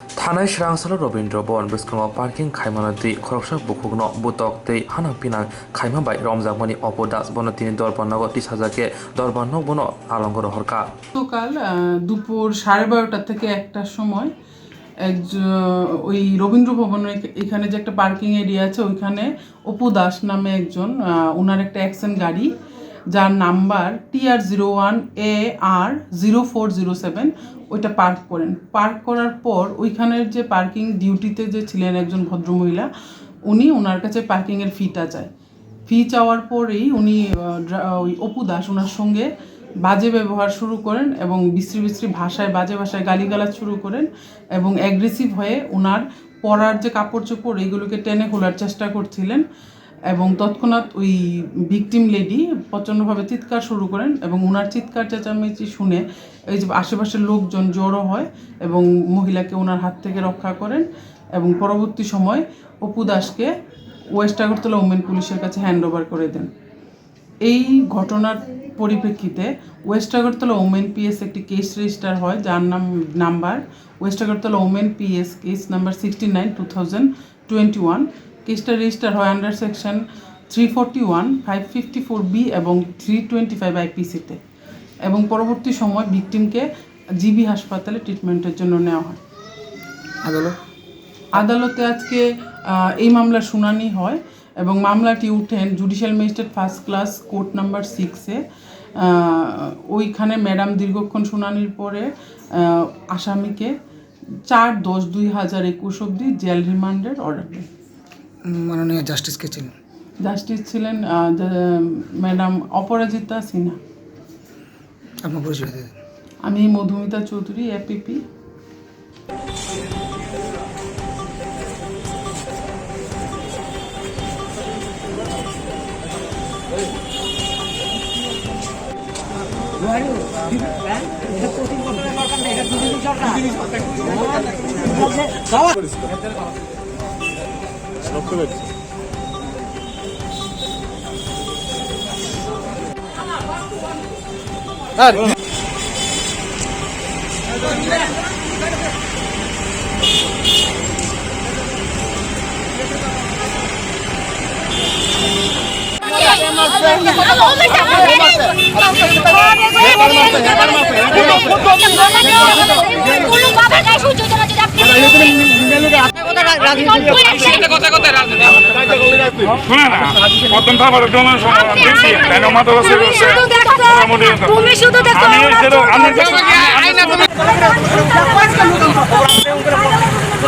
थानाय श्रांसाल रवीन्द्र बन बिस्कुमा पार्किं खाइमानति खरकसा बुखुगनो बुतक तै हाना पिना खाइमा बाय रमजाकमानि अपदास बन তিনি দরবার নগো তিসাজাকে দরবার নগ বন আলঙ্গর হরকা গতকাল দুপুর 12:30 থেকে 1টার সময় ওই রবীন্দ্র ভবনের এখানে যে একটা পার্কিং এরিয়া আছে ওইখানে অপু দাস নামে একজন ওনার একটা অ্যাকসেন্ট গাড়ি যার নাম্বার TR01AR0407 ওইটা পার্ক করেন। পার্ক করার পর ওইখানের যে পার্কিং ডিউটিতে যে ছিলেন একজন ভদ্রমহিলা উনি ওনার কাছে পার্কিংয়ের ফিটা চায়। ফি চাওয়ার পরেই উনি ওই অপু দাস ওনার সঙ্গে বাজে ব্যবহার শুরু করেন এবং বিশ্রী ভাষায় বাজে ভাষায় গালিগালাজ শুরু করেন এবং অ্যাগ্রেসিভ হয়ে ওনার পরার যে কাপড় চোপড় এইগুলোকে টেনে খোলার চেষ্টা করছিলেন এবং তৎক্ষণাৎ ওই ভিকটিম লেডি প্রচণ্ডভাবে চিৎকার শুরু করেন এবং ওনার চিৎকার চেঁচামেচি শুনে এই যে আশেপাশের লোকজন জড়ো হয় এবং মহিলাকে ওনার হাত থেকে রক্ষা করেন এবং পরবর্তী সময় অপু দাসকে ওয়েস্ট আগরতলা ওমেন পুলিশের কাছে হ্যান্ড ওভার করে দেন। এই ঘটনার পরিপ্রেক্ষিতে ওয়েস্ট আগরতলা ওমেন পিএস একটি কেস রেজিস্টার হয় যার number West Agartala women PS case number 69/2021। কেসটা রেজিস্টার হয় আন্ডার সেকশন 341, 554B এবং 325 আইপিসিতে এবং পরবর্তী সময় ভিকটিমকে জিবি হাসপাতালে ট্রিটমেন্টের জন্য নেওয়া হয়। আদালতে আজকে এই মামলার শুনানি হয় এবং মামলাটি উঠেন judicial magistrate first class court number 6-এ। ওইখানে ম্যাডাম দীর্ঘক্ষণ শুনানির পরে আসামিকে 4/10/2021 অবধি জেল রিমান্ডের অর্ডার দেন। মাননীয় জাস্টিস ছিলেন ম্যাডাম অপরাজিতা সিনহা। আপনার পরিচয় দিন। আমি মধুমিতা চৌধুরী, এপিপি। তুমি